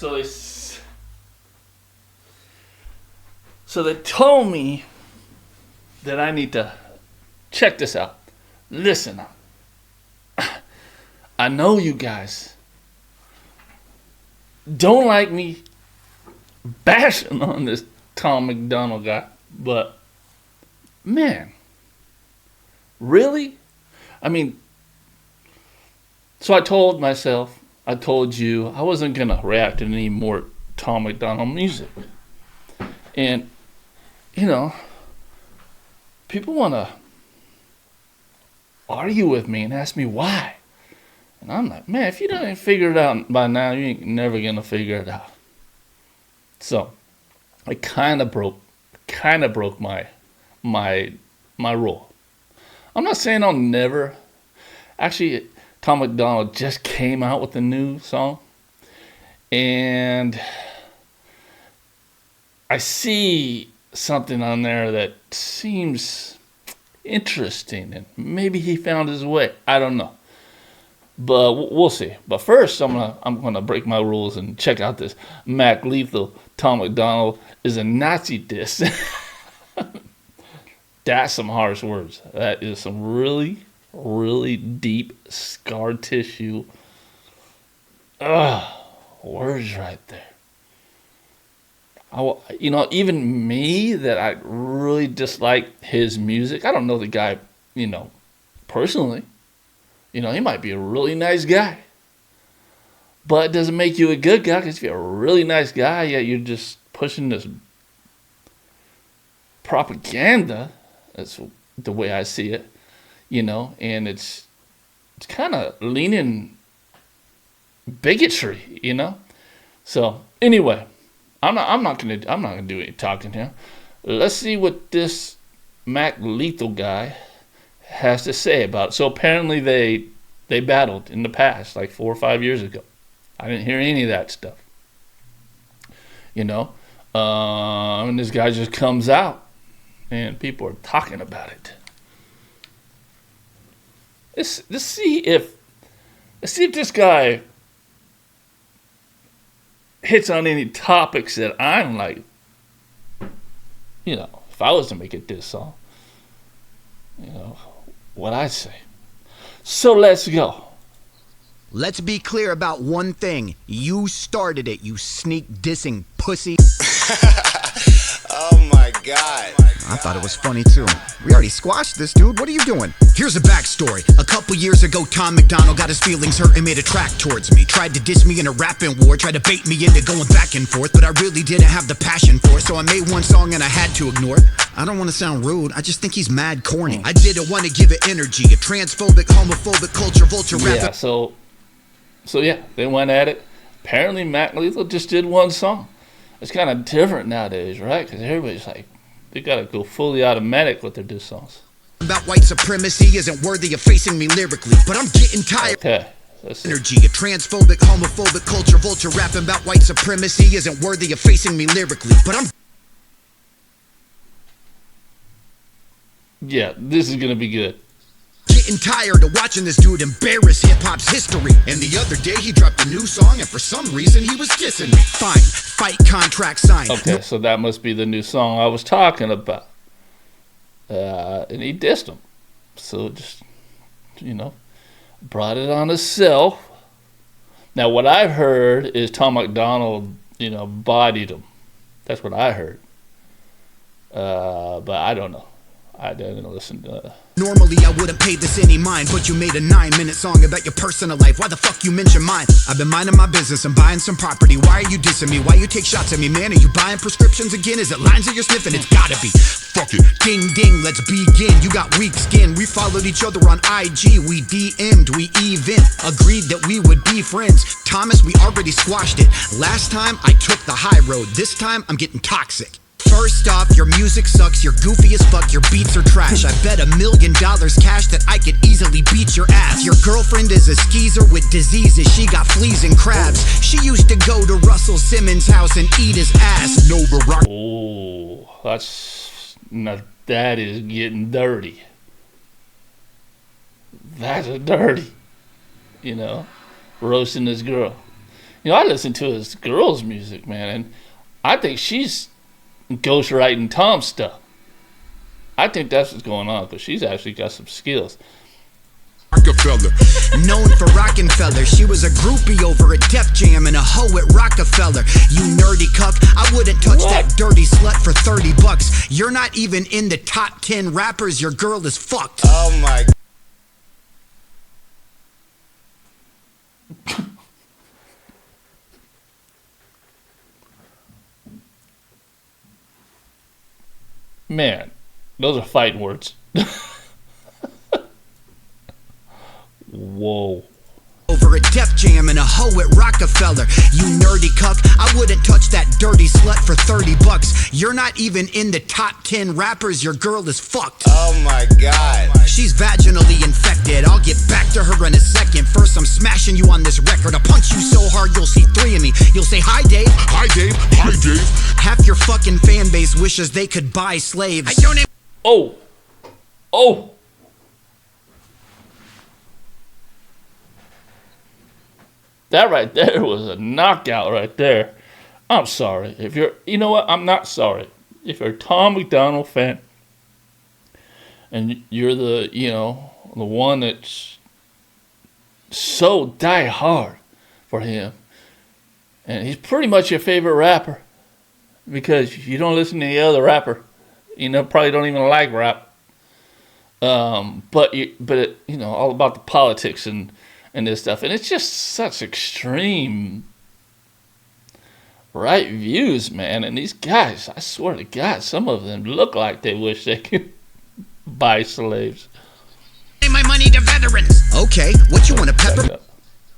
So they so they told me that I need to check this out. Listen, I know you guys don't like me bashing on this Tom McDonald guy, but man, really? I mean, so I told myself, I told you, I wasn't going to react to any more Tom McDonald music. And, you know, people want to argue with me and ask me why. And I'm like, man, if you don't figure it out by now, you ain't never going to figure it out. So I kind of broke my rule. I'm not saying I'll never. Actually, Tom McDonald just came out with a new song, and I see something on there that seems interesting, and maybe he found his way. I don't know, but we'll see. But first, I'm gonna break my rules and check out this Mac Lethal. Tom McDonald is a Nazi diss. That's some harsh words. That is some really, really deep scar tissue. Words right there. Even me, that I really dislike his music. I don't know the guy, personally. He might be a really nice guy. But it doesn't make you a good guy, because if you're a really nice guy, yeah, you're just pushing this propaganda. That's the way I see it, and it's kind of leaning bigotry, So anyway, I'm not gonna do any talking here. Let's see what this Mac Lethal guy has to say about it. So apparently they battled in the past, like 4 or 5 years ago. I didn't hear any of that stuff, and this guy just comes out, and people are talking about it. Let's see if this guy hits on any topics that I'm like, if I was to make it this song, what I'd say. So let's go. Let's be clear about one thing. You started it, you sneak dissing pussy. Oh my God. I thought it was funny too. We already squashed this, dude. What are you doing? Here's a backstory. A couple years ago, Tom McDonald got his feelings hurt and made a track towards me. Tried to diss me in a rapping war, tried to bait me into going back and forth, but I really didn't have the passion for it, so I made one song and I had to ignore it. I don't want to sound rude, I just think he's mad corny. I didn't want to give it energy, a transphobic, homophobic culture vulture rapper. Yeah, so yeah, they went at it. Apparently Mac Lethal just did one song. It's kind of different nowadays, right? Because everybody's like, they got to go fully automatic with their diss songs. About white supremacy isn't worthy of facing me lyrically, but I'm getting tired. Okay. Energy, a transphobic, homophobic culture vulture rapping about white supremacy isn't worthy of facing me lyrically, but I'm... Yeah, this is going to be good. Getting tired of watching this dude embarrass hip-hop's history. And the other day he dropped a new song and for some reason he was dissing me. Fine, fight contract signed. Okay, so that must be the new song I was talking about. And he dissed him. So just, brought it on himself. Now what I've heard is Tom McDonald, bodied him. That's what I heard. But I don't know. I didn't listen to that. Normally I wouldn't pay this any mind, but you made a 9-minute song about your personal life. Why the fuck you mention mine? I've been minding my business and buying some property. Why are you dissing me? Why you take shots at me, man? Are you buying prescriptions again? Is it lines that you're sniffing? It's gotta be. Fuck it. Ding ding, let's begin. You got weak skin. We followed each other on IG. We DM'd. We even agreed that we would be friends. Thomas, we already squashed it. Last time I took the high road. This time I'm getting toxic. First off, your music sucks, you're goofy as fuck, your beats are trash. I bet $1 million cash that I could easily beat your ass. Your girlfriend is a skeezer with diseases, she got fleas and crabs. She used to go to Russell Simmons' house and eat his ass. No Barack. Oh, that is getting dirty. That's dirty. Roasting this girl. I listen to his girl's music, man, and I think she's ghostwriting Tom's stuff. I think that's what's going on because she's actually got some skills. Rockefeller. Known for Rockefeller, she was a groupie over at Def Jam and a hoe at Rockefeller. You nerdy cuck, I wouldn't touch that dirty slut for $30. You're not even in the top 10 rappers, your girl is fucked. Oh my. Man, those are fighting words. Whoa. Over at Def Jam and a hoe at Rockefeller. You nerdy cuck, I wouldn't touch that dirty slut for $30. You're not even in the top 10 rappers, your girl is fucked. Oh my god. She's vaginally infected, I'll get back to her in a second. First I'm smashing you on this record, I'll punch you so hard you'll see three of me. You'll say hi Dave. Hi Dave, hi Dave. Half your fucking fan base wishes they could buy slaves. Oh. That right there was a knockout right there. I'm sorry. You know what? I'm not sorry. If you're a Tom MacDonald fan and you're the one that's so die hard for him, and he's pretty much your favorite rapper because you don't listen to any other rapper. Probably don't even like rap. But all about the politics and this stuff. And it's just such extreme right views, man. And these guys, I swear to God, some of them look like they wish they could buy slaves. My money to veterans. Okay, what you want to pepper?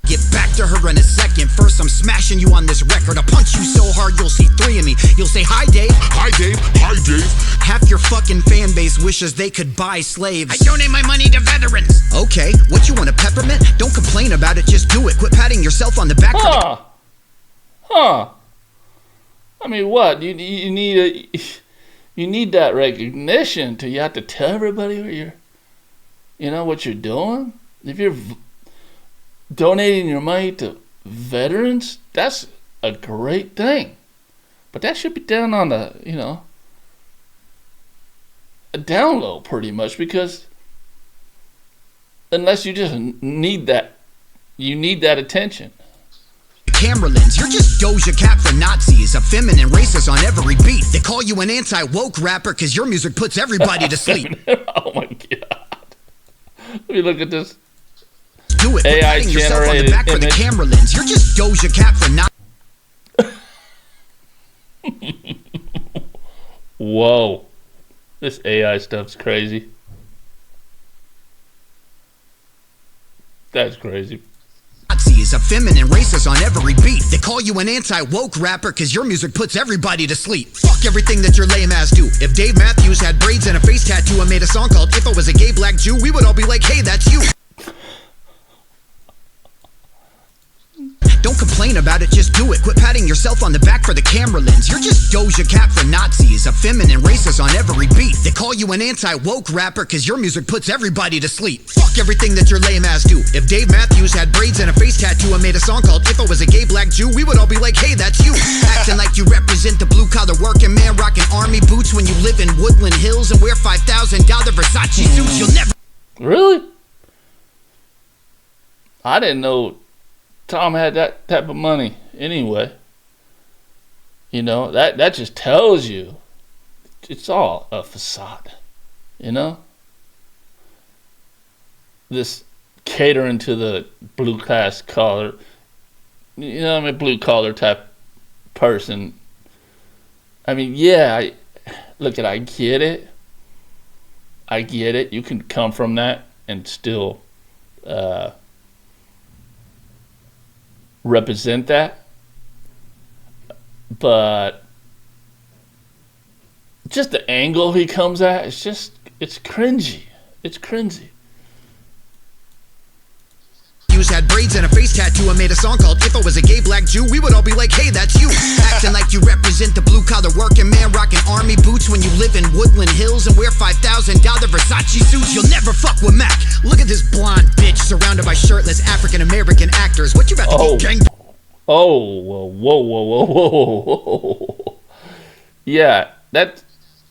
Get back to her in a second. First I'm smashing you on this record. I'll punch you so hard you'll see three of me. You'll say hi Dave. Hi Dave, hi Dave. Half your fucking fan base wishes they could buy slaves. I donate my money to veterans. Okay, what you want, a peppermint? Don't complain about it, just do it. Quit patting yourself on the back. I mean, what? You need that recognition you have to tell everybody what you're doing? If you're donating your money to veterans, that's a great thing. But that should be down on a down low pretty much, because unless you just need that attention. Camera lens, you're just Doja Cat for Nazis, a feminine racist on every beat. They call you an anti-woke rapper because your music puts everybody to sleep. Oh my God. Let me look at this. Do it. AI yourself on the generated back for the image. camera lens. You're just Doja Cat for Nazis. Whoa. This AI stuff's crazy. That's crazy. Nazis, a feminine racist on every beat. They call you an anti-woke rapper because your music puts everybody to sleep. Fuck everything that your lame ass do. If Dave Matthews had braids and a face tattoo and made a song called If I Was a Gay Black Jew, we would all be like, hey, that's you. Don't complain about it, just do it. Quit patting yourself on the back for the camera lens. You're just Doja Cat for Nazis, a feminine racist on every beat. They call you an anti-woke rapper because your music puts everybody to sleep. Fuck everything that your lame ass do. If Dave Matthews had braids and a face tattoo and made a song called If I Was a Gay Black Jew, we would all be like, hey, that's you. Acting like you represent the blue-collar working man, rocking army boots when you live in Woodland Hills and wear $5,000 Versace suits. You'll never... Really? I didn't know Tom had that type of money anyway. That just tells you it's all a facade. This catering to the blue collar, blue collar type person. I mean, yeah, I get it. I get it. You can come from that and still represent that, but just the angle he comes at, it's cringy. It's cringy. Had braids and a face tattoo and made a song called If I Was a Gay Black Jew, we would all be like, hey, that's you. Acting like you represent the blue-collar working man, rocking army boots when you live in Woodland Hills and wear $5,000 Versace suits. You'll never fuck with Mac. Look at this blonde bitch surrounded by shirtless African-American actors. What you about to get gang? Oh, whoa, whoa, whoa, whoa, whoa, whoa. Yeah,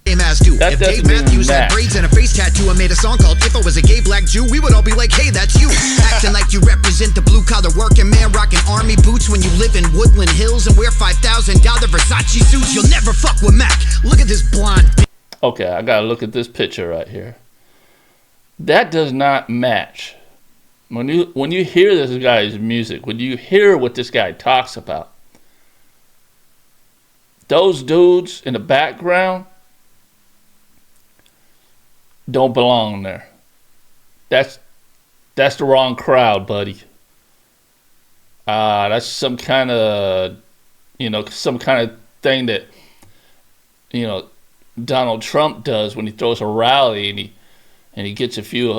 Same as do. that If Dave doesn't even Matthews had match. braids and a face tattoo and made a song called If I Was a Gay Black Jew, we would all be like, hey, that's you. Acting like you represent the blue collar working man, rocking army boots when you live in Woodland Hills and wear $5,000 Versace suits. You'll never fuck with Mac. Look at this blonde bitch. Okay, I gotta look at this picture right here. That does not match. When you hear this guy's music, when you hear what this guy talks about, those dudes in the background don't belong there. That's the wrong crowd, buddy. That's some kind of thing that Donald Trump does when he throws a rally and he gets a few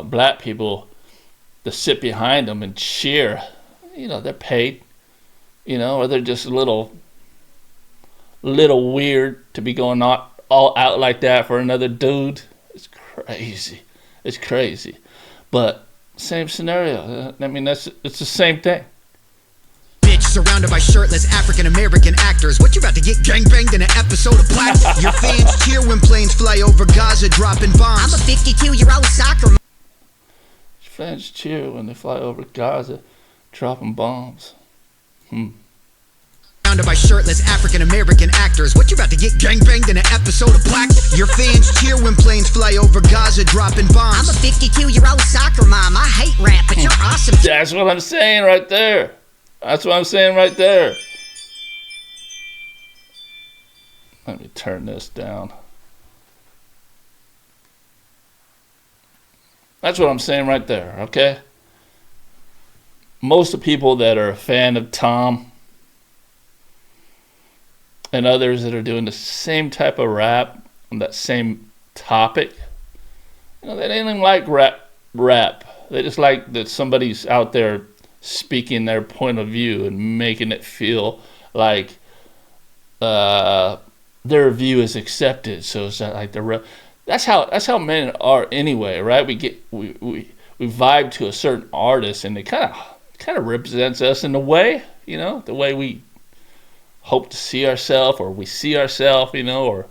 black people to sit behind him and cheer. They're paid, or they're just a little weird to be going all out like that for another dude. It's crazy. But same scenario. I mean, it's the same thing. Bitch surrounded by shirtless African American actors. What, you about to get gangbanged in an episode of Black? Your fans cheer when planes fly over Gaza dropping bombs. I'm a 52-year-old soccer. Fans cheer when they fly over Gaza dropping bombs. Surrounded by shirtless African American actors. What, you about to get gangbanged in an episode of Black? Your fans cheer when planes fly over Gaza dropping bombs. I'm a 52-year-old soccer mom. I hate rap, but you're awesome. That's what I'm saying right there. Let me turn this down. That's what I'm saying right there, okay? Most of the people that are a fan of Tom and others that are doing the same type of rap on that same topic, they don't even like rap. They just like that somebody's out there speaking their point of view and making it feel like their view is accepted. So it's not like that's how men are anyway, right? We vibe to a certain artist, and it kind of represents us in a way, the way we hope to see ourselves, or we see ourselves, or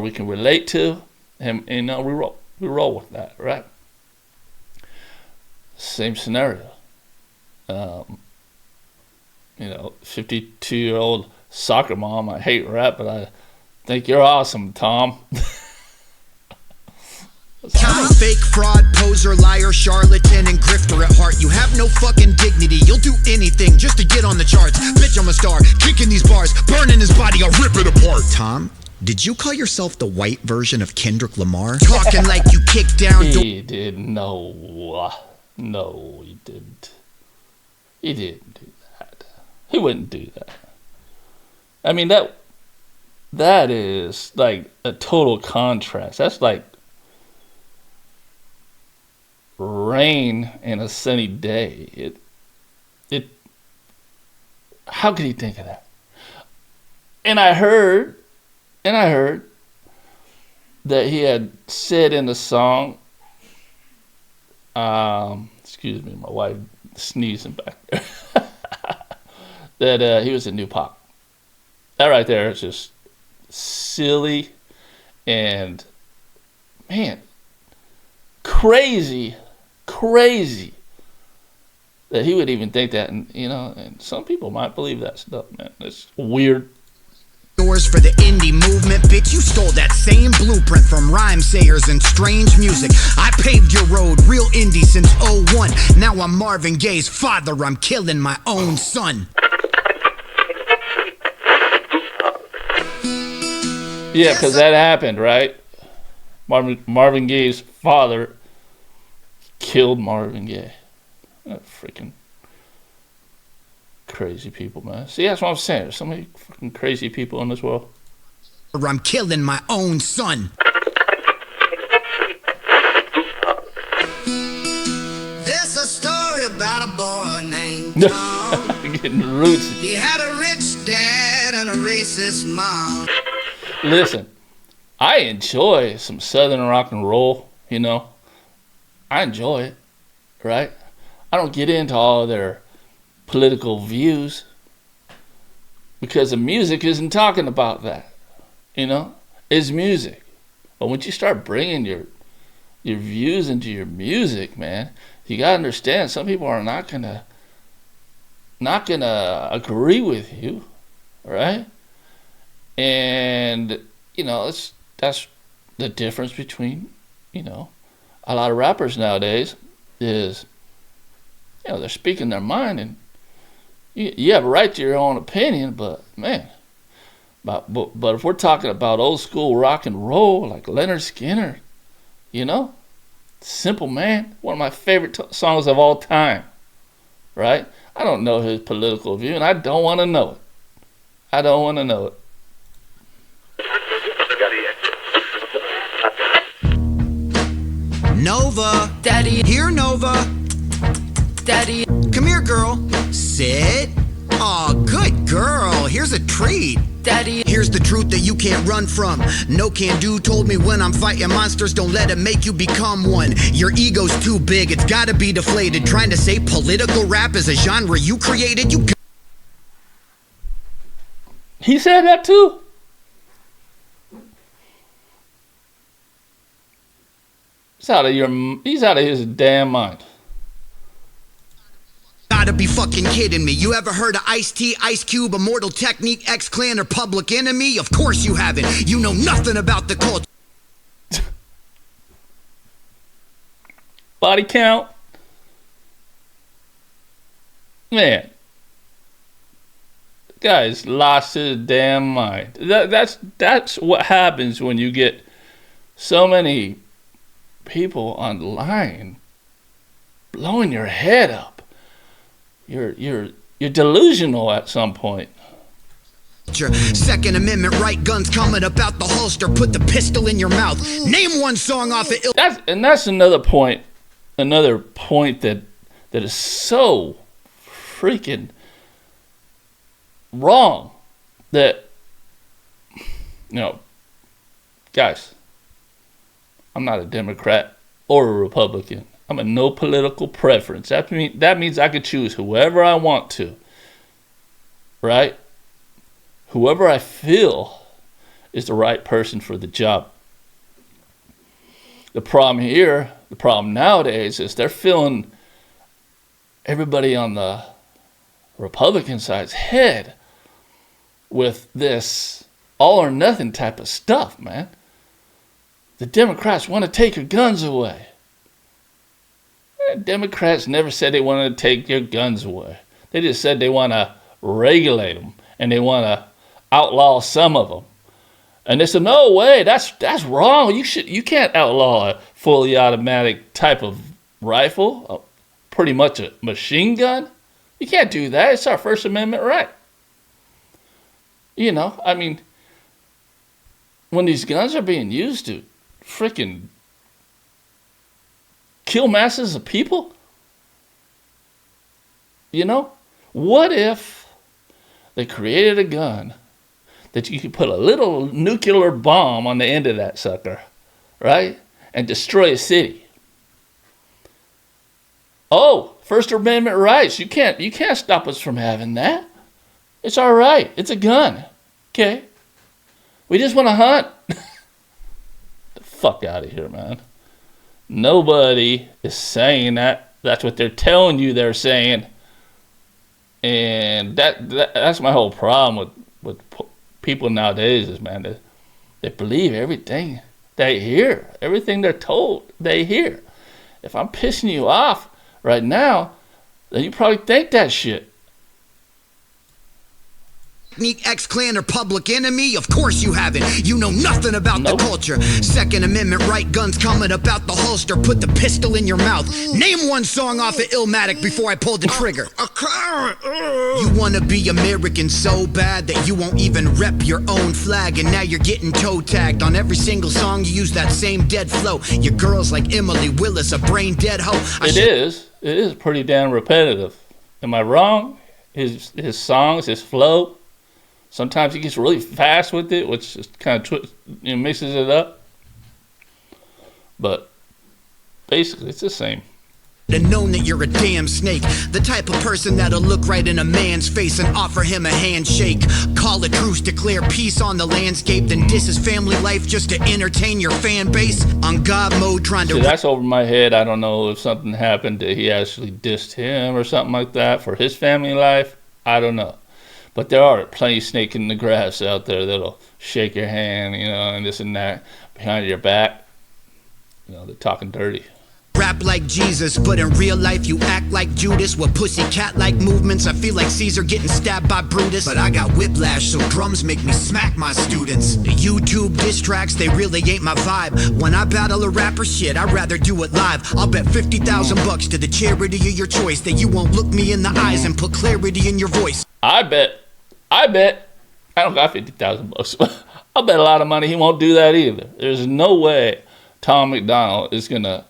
we can relate to, and we roll with that, right? Same scenario. 52-year-old soccer mom. I hate rap, but I think you're awesome, Tom. Tom, fake, fraud, poser, liar, charlatan, and grifter at heart. You have no fucking dignity. You'll do anything just to get on the charts. Bitch, I'm a star. Kicking these bars, burning his body, I'll rip it apart. Tom, did you call yourself the white version of Kendrick Lamar? Talking like you kicked down. He did no, he didn't. He didn't do that. He wouldn't do that. I mean, that is like a total contrast. That's like rain and a sunny day. How could he think of that? And I heard that he had said in the song, excuse me, my wife sneezing back there, that he was a new pop. That right there is just silly and, man, crazy that he would even think that. And and some people might believe that stuff, man. It's weird. Doors for the indie movement, bitch. You stole that same blueprint from rhyme sayers and strange music. I paved your road, real indie since '01. Now I'm Marvin Gaye's father. I'm killing my own son. Yeah, because that happened, right? Marvin Gaye's father killed Marvin Gaye. Freaking crazy people, man. See, that's what I'm saying. There's so many fucking crazy people in this world. I'm killing my own son. There's a story about a boy named Tom. Getting roots. He had a rich dad and a racist mom. Listen, I enjoy some Southern rock and roll, I enjoy it, right? I don't get into all their political views, because the music isn't talking about that. You know, it's music. But once you start bringing your views into your music, man, you gotta understand some people are not gonna agree with you, right? And you know, that's the difference between, you know, a lot of rappers nowadays is, you know, they're speaking their mind, and you have a right to your own opinion, but man, but if we're talking about old school rock and roll like Leonard Skinner, you know, Simple Man, one of my favorite songs of all time, right? I don't know his political view, and I don't want to know it. I don't want to know it. Nova, Daddy, here Nova. Daddy, come here, girl. Sit. Aw, good girl. Here's a treat. Daddy, here's the truth that you can't run from. No can do told me when I'm fighting monsters, don't let it make you become one. Your ego's too big, it's gotta be deflated. Trying to say political rap is a genre you created. He said that too? He's out of his damn mind. Gotta be fucking kidding me. You ever heard of Ice-T, Ice Cube, Immortal Technique, X-Clan, or Public Enemy? Of course you haven't. You know nothing about the culture. Body count. Man. The guy's lost his damn mind. That's what happens when you get so many people online blowing your head up. You're delusional at some point. Second Amendment right, guns coming about the holster. Put the pistol in your mouth. Name one song off of That's another point. Another point that is so freaking wrong. That, you know, guys, I'm not a Democrat or a Republican. I'm a no political preference. That means I could choose whoever I want to, right? Whoever I feel is the right person for the job. The problem nowadays is they're filling everybody on the Republican side's head with this all or nothing type of stuff, man. The Democrats want to take your guns away. Democrats never said they wanted to take your guns away. They just said they want to regulate them and they want to outlaw some of them. And they said, no way, that's wrong. You can't outlaw a fully automatic type of rifle, pretty much a machine gun. You can't do that. It's our First Amendment right. You know, I mean, when these guns are being used to freaking kill masses of people? You know? What if they created a gun that you could put a little nuclear bomb on the end of that sucker, right? And destroy a city? Oh, First Amendment rights. You can't stop us from having that. It's all right. It's a gun. Okay. We just want to hunt. The fuck out of here, man. Nobody is saying that. That's what they're telling you they're saying. And that's my whole problem with people nowadays is, man, they believe everything they hear. Everything they're told, they hear. If I'm pissing you off right now, then you probably think that shit. X-Clan or Public Enemy? Of course you haven't. You know nothing about the culture. Second Amendment right, guns coming about the holster. Put the pistol in your mouth. Name one song off of Illmatic before I pulled the trigger. You wanna be American so bad that you won't even rep your own flag, and now you're getting toe tagged on every single song. You use that same dead flow. Your girls like Emily Willis, a brain dead hoe. It is pretty damn repetitive. Am I wrong? His songs, his flow. Sometimes he gets really fast with it, which just kind of mixes it up. But basically, it's the same. and known that you're a damn snake. The type of person that'll look right in a man's face and offer him a handshake. Call a truce, declare peace on the landscape, then diss his family life just to entertain your fan base. On God mode, trying to... See, that's over my head. I don't know if something happened that he actually dissed him or something like that for his family life. I don't know. But there are plenty of snakes in the grass out there that'll shake your hand, and this and that behind your back. They're talking dirty. Rap like Jesus, but in real life you act like Judas. With pussycat-like movements, I feel like Caesar getting stabbed by Brutus. But I got whiplash, so drums make me smack my students. The YouTube diss tracks, they really ain't my vibe. When I battle a rapper, shit, I'd rather do it live. I'll bet 50,000 bucks to the charity of your choice that you won't look me in the eyes and put clarity in your voice. I bet. I don't got 50,000 bucks. I'll bet a lot of money he won't do that either. There's no way Tom MacDonald is gonna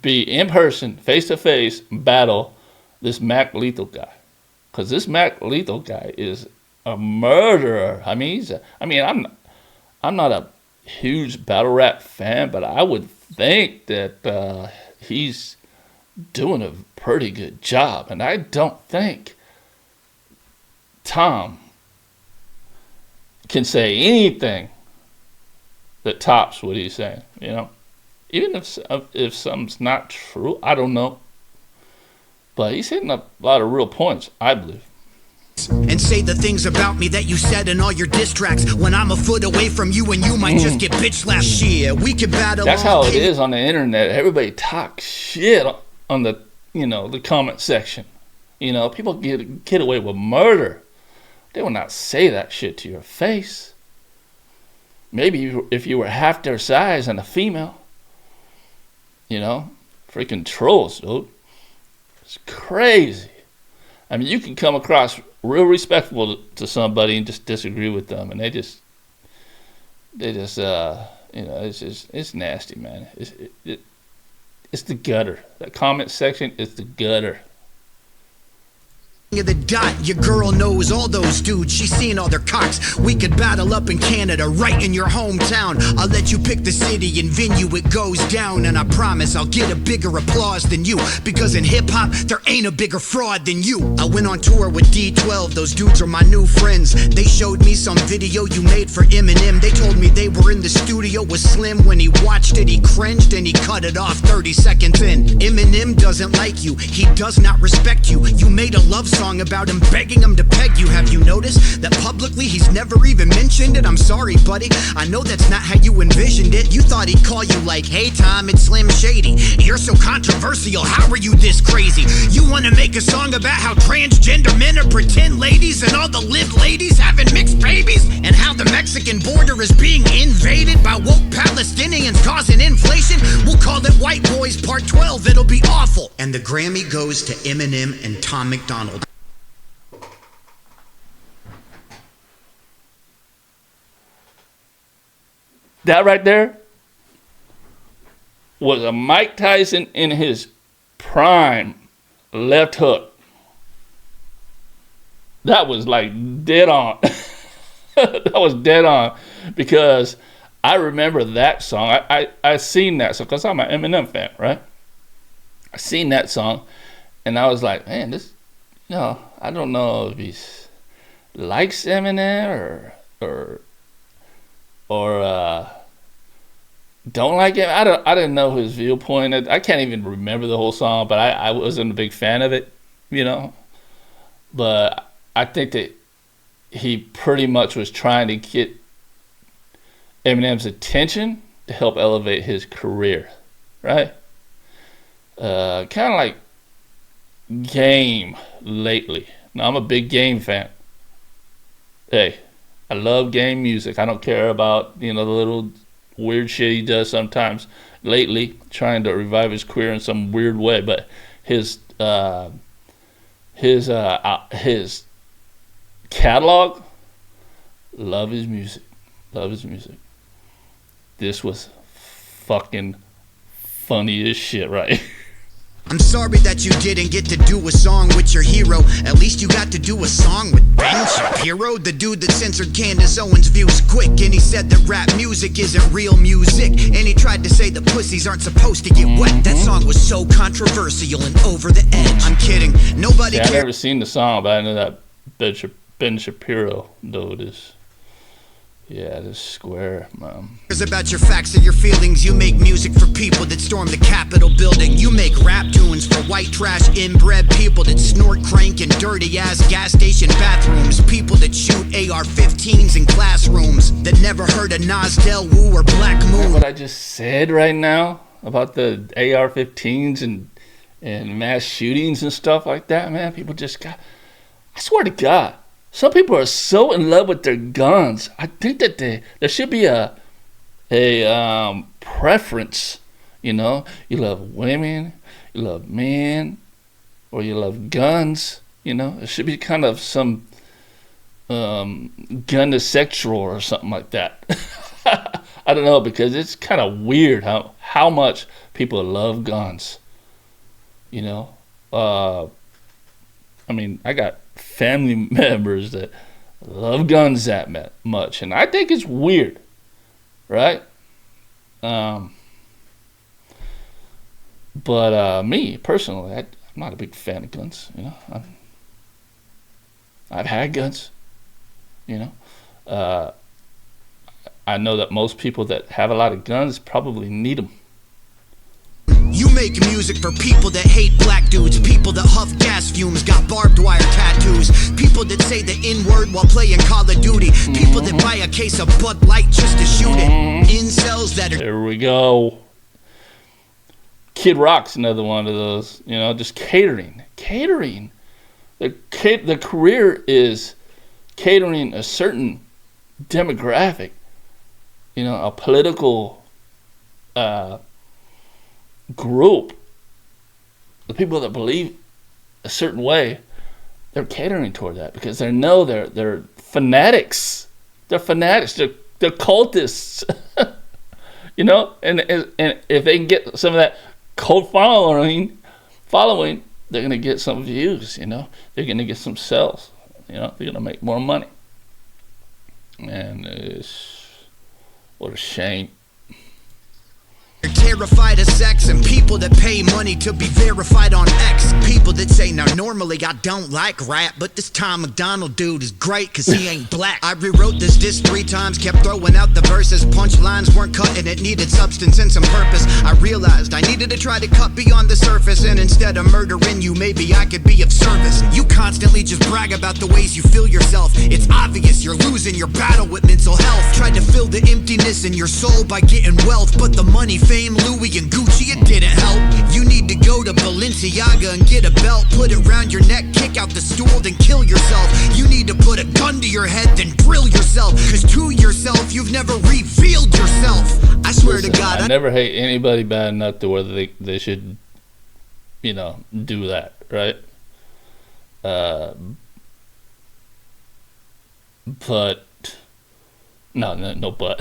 be in person, face to face, battle this Mac Lethal guy, because this Mac Lethal guy is a murderer. I mean, I'm not a huge battle rap fan, but I would think that he's doing a pretty good job, and I don't think Tom can say anything that tops what he's saying, Even if something's not true, I don't know. But he's hitting a lot of real points, I believe. And say the things about me that you said in all your diss tracks. When I'm a foot away from you and you might just get bitch slash shit. We could battle. That's how it is on the internet. Everybody talks shit on the the comment section. People get away with murder. They will not say that shit to your face. Maybe if you were half their size and a female. Freaking trolls, dude. It's crazy. I mean, you can come across real respectful to somebody and just disagree with them, and they just it's nasty, man. It's the gutter. That comment section is the gutter. The dot, your girl knows all those dudes, she's seen all their cocks. We could battle up in Canada, right in your hometown. I'll let you pick the city and venue it goes down, and I promise I'll get a bigger applause than you, because in hip-hop there ain't a bigger fraud than you. I went on tour with D12, those dudes are my new friends. They showed me some video you made for Eminem. They told me they were in the studio with Slim. When he watched it, he cringed and he cut it off 30 seconds in. Eminem doesn't like you, he does not respect you. You made a love song about him, begging him to peg you. Have you noticed that publicly he's never even mentioned it? I'm sorry, buddy, I know that's not how you envisioned it. You thought he'd call you like, hey Tom, it's Slim Shady. You're so controversial, how are you this crazy? You wanna make a song about how transgender men are pretend ladies and all the live ladies having mixed babies? And how the Mexican border is being invaded by woke Palestinians causing inflation? We'll call it White Boys Part 12, it'll be awful. And the Grammy goes to Eminem and Tom MacDonald. That right there was a Mike Tyson in his prime left hook. That was like dead on. That was dead on, because I remember that song. I seen that song because I'm an Eminem fan, right? I seen that song, and I was like, man, this, I don't know if he likes Eminem or don't like it. I didn't know his viewpoint. I can't even remember the whole song, but I wasn't a big fan of it, But I think that he pretty much was trying to get Eminem's attention to help elevate his career, right? Kind of like Game lately. Now, I'm a big Game fan. Hey, I love Game music. I don't care about, the little weird shit he does sometimes lately, trying to revive his career in some weird way. But his catalog, love his music. This was fucking funny as shit, right? I'm sorry that you didn't get to do a song with your hero. At least you got to do a song with Ben Shapiro, the dude that censored Candace Owens' views quick. And he said that rap music isn't real music. And he tried to say the pussies aren't supposed to get wet. That song was so controversial and over the edge. I'm kidding. Nobody Yeah, I've cares never seen the song, but I know that Ben Shapiro dude is. Yeah, this square, man. about your facts and your feelings. You make music for people that storm the Capitol building. You make rap tunes for white trash inbred people that snort crank in dirty ass gas station bathrooms. People that shoot AR-15s in classrooms. That never heard of Nas Del Woo or Black Moon. What I just said right now about the AR-15s and mass shootings and stuff like that, man. People just got. I swear to God. Some people are so in love with their guns. I think that there should be a preference. You know, you love women, you love men, or you love guns. You know, it should be kind of some gun-to-sexual or something like that. I don't know, because it's kind of weird how much people love guns. You know, I mean, I got family members that love guns that much, and I think it's weird, right? But me personally, I'm not a big fan of guns. You know, I've had guns. You know, I know that most people that have a lot of guns probably need them. You make music for people that hate black dudes, people that huff gas fumes, got barbed wire tattoos, people that say the N-word while playing Call of Duty, people that buy a case of Bud Light just to shoot it, incels that are... There we go. Kid Rock's another one of those, you know, just catering. The career is catering a certain demographic, you know, a political group. The people that believe a certain way, they're catering toward that because they know they're fanatics. They're fanatics. They're cultists. You know, and if they can get some of that cult following, they're gonna get some views. You know, they're gonna get some sales. You know, they're gonna make more money. And what a shame. They're terrified of sex and people that pay money to be verified on X. People that say, now normally I don't like rap, but this Tom McDonald dude is great cause he ain't black. I rewrote this diss 3 times, kept throwing out the verses. Punchlines weren't cut and it needed substance and some purpose. I realized I needed to try to cut beyond the surface, and instead of murdering you, maybe I could be of service. You constantly just brag about the ways you feel yourself. It's obvious you're losing your battle with mental health. Tried to fill the emptiness in your soul by getting wealth, but the money, fame, Louis and Gucci, it didn't help. You need to go to Balenciaga and get a belt, put it round your neck, kick out the stool, then kill yourself. You need to put a gun to your head, then drill yourself, cause to yourself, you've never revealed yourself. I swear to God, I never hate anybody bad enough to where they should, you know, do that, right? But no, but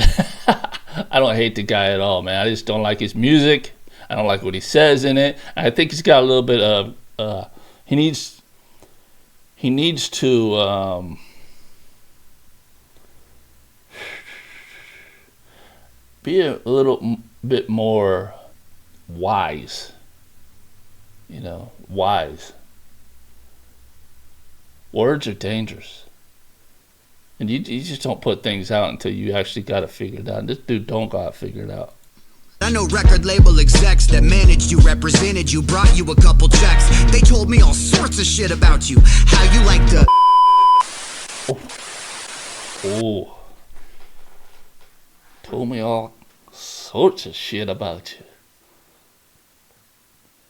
I don't hate the guy at all, man. I just don't like his music. I don't like what he says in it. I think he's got a little bit of he needs to be a little bit more wise. You know, wise. Words are dangerous. And you just don't put things out until you actually got it figured out. This dude don't got it figured out. I know record label execs that managed you, represented you, brought you a couple checks. They told me all sorts of shit about you. How you like to... Oh. Told me all sorts of shit about you.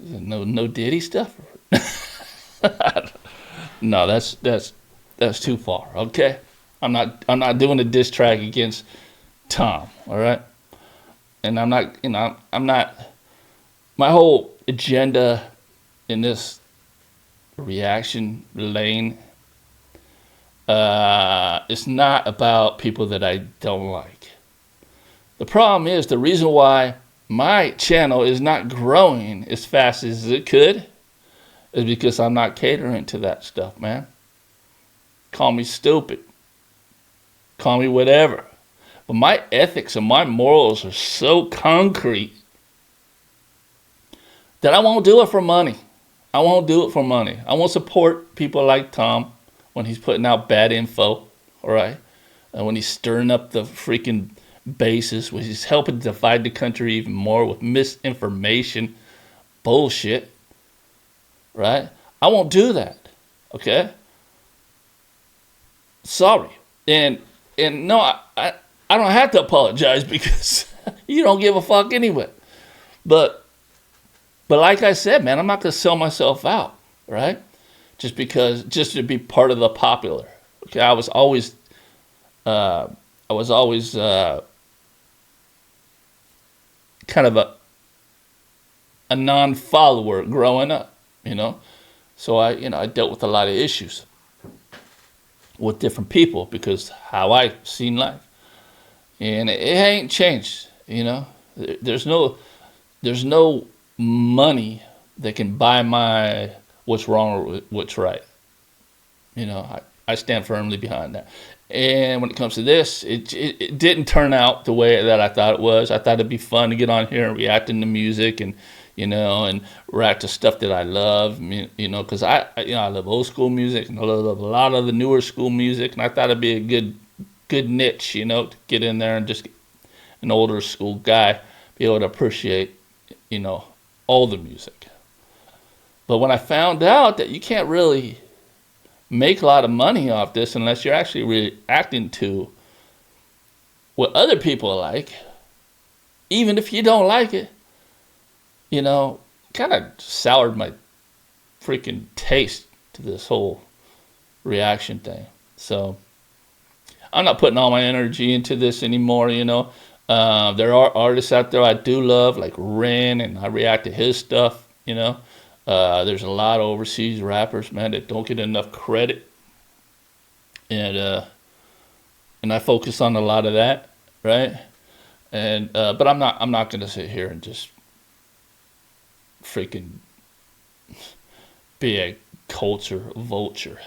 Is it no Diddy stuff? No, that's too far, okay? I'm not doing a diss track against Tom, all right? And I'm not, my whole agenda in this reaction lane, it's not about people that I don't like. The problem is, the reason why my channel is not growing as fast as it could is because I'm not catering to that stuff, man. Call me stupid. Call me whatever. But my ethics and my morals are so concrete that I won't do it for money. I won't do it for money. I won't support people like Tom when he's putting out bad info, all right? And when he's stirring up the freaking bases, when he's helping divide the country even more with misinformation, bullshit, right? I won't do that, okay? Sorry. And no, I don't have to apologize because you don't give a fuck anyway. But like I said, man, I'm not going to sell myself out, right? Just to be part of the popular. Okay, I was always kind of a non-follower growing up, you know. So I dealt with a lot of issues with different people because how I seen life, and it ain't changed, you know. There's no money that can buy my what's wrong or what's right. You know, I stand firmly behind that. And when it comes to this, it didn't turn out the way that I thought it was. I thought it'd be fun to get on here and react to music and, you know, and react to stuff that I love, you know, because I love old school music and I love a lot of the newer school music. And I thought it'd be a good niche, you know, to get in there and just an older school guy be able to appreciate, you know, all the music. But when I found out that you can't really make a lot of money off this unless you're actually reacting to what other people like, even if you don't like it, you know, kind of soured my freaking taste to this whole reaction thing. So I'm not putting all my energy into this anymore, you know. There are artists out there I do love, like Ren, and I react to his stuff, you know. There's a lot of overseas rappers, man, that don't get enough credit. And I focus on a lot of that, right? And but I'm not gonna sit here and just freaking be a culture vulture.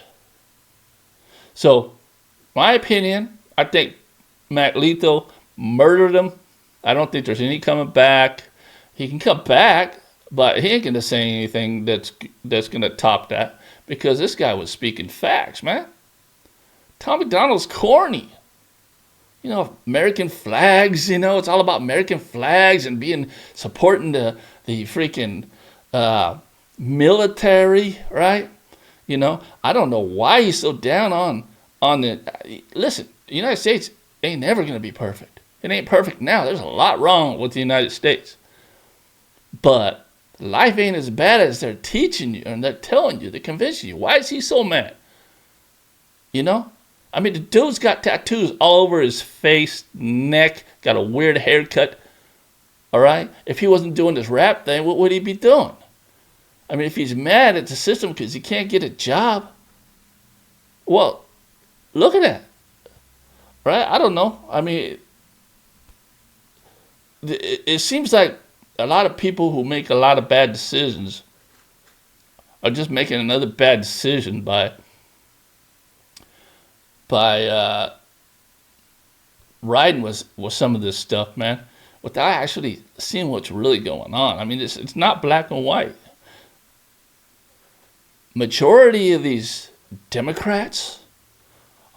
So, my opinion, I think Mac Lethal murdered him. I don't think there's any coming back. He can come back, but he ain't gonna say anything that's gonna top that because this guy was speaking facts, man. Tom MacDonald's corny. You know, American flags, you know, it's all about American flags and supporting the freaking military, right? You know, I don't know why he's so down on the. Listen, the United States ain't never gonna be perfect. It ain't perfect now. There's a lot wrong with the United States, but life ain't as bad as they're teaching you and they're telling you, they're convincing you. Why is he so mad? You know? I mean, the dude's got tattoos all over his face, neck, got a weird haircut. All right? If he wasn't doing this rap thing, what would he be doing? I mean, if he's mad at the system because he can't get a job, well, look at that. Right? I don't know. I mean, it seems like a lot of people who make a lot of bad decisions are just making another bad decision by riding with some of this stuff, man, without actually seeing what's really going on. I mean, it's not black and white. Majority of these Democrats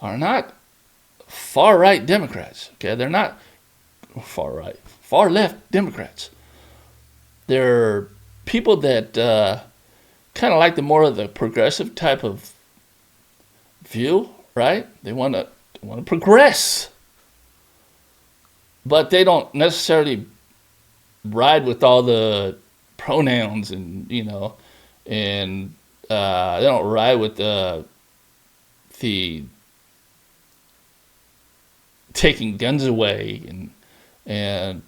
are not far-right Democrats, okay? They're not far-right, far-left Democrats. They're people that kind of like the more of the progressive type of view, right? They want to progress, but they don't necessarily ride with all the pronouns and and they don't ride with the taking guns away and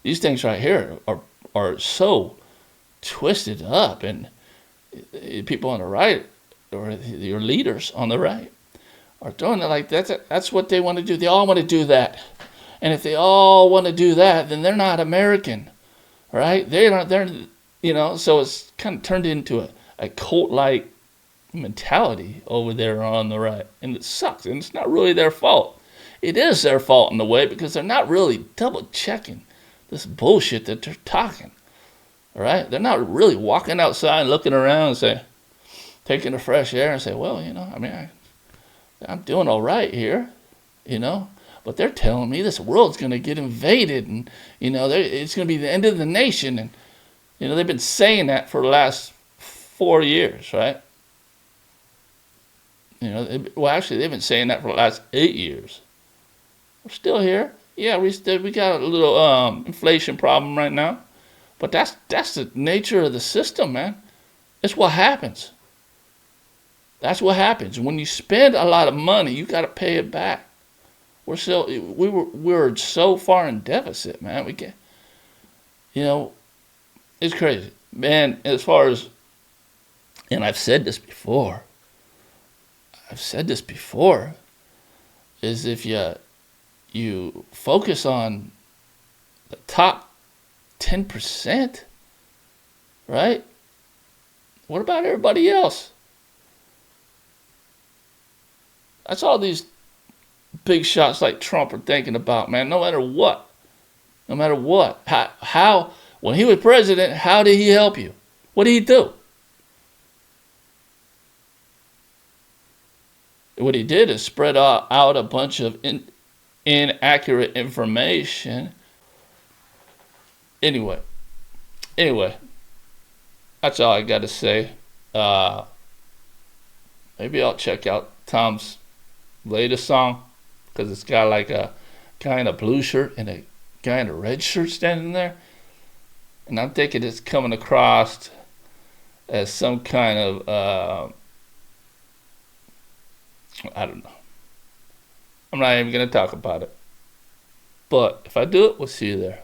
these things right here are so twisted up, and people on the right, or your leaders on the right, are doing it like that's what they want to do. They all want to do that, And if they all want to do that, then they're not American, right? So it's kind of turned into a cult-like mentality over there on the right. And it sucks. And it's not really their fault. It is their fault in a way because they're not really double-checking this bullshit that they're talking. All right? They're not really walking outside and looking around and say, taking the fresh air and say, well, I'm doing all right here, But they're telling me this world's going to get invaded and, it's going to be the end of the nation. And, they've been saying that for the last 4 years, right? Actually, they've been saying that for the last 8 years. We're still here. Yeah, we got a little inflation problem right now. But that's the nature of the system, man. It's what happens. That's what happens. When you spend a lot of money, you got to pay it back. We're so far in deficit, man. We can't, it's crazy, man. As far as, and I've said this before, is if you focus on the top 10%, right? What about everybody else? That's all these big shots like Trump are thinking about, man. No matter what. How when he was president, how did he help you? What did he do? What he did is spread out a bunch of inaccurate information. Anyway, that's all I got to say. Maybe I'll check out Tom's latest song because it's got like a guy in a blue shirt and a guy in a red shirt standing there, and I'm thinking it's coming across as some kind of I don't know. I'm not even gonna talk about it, but if I do it, we'll see you there.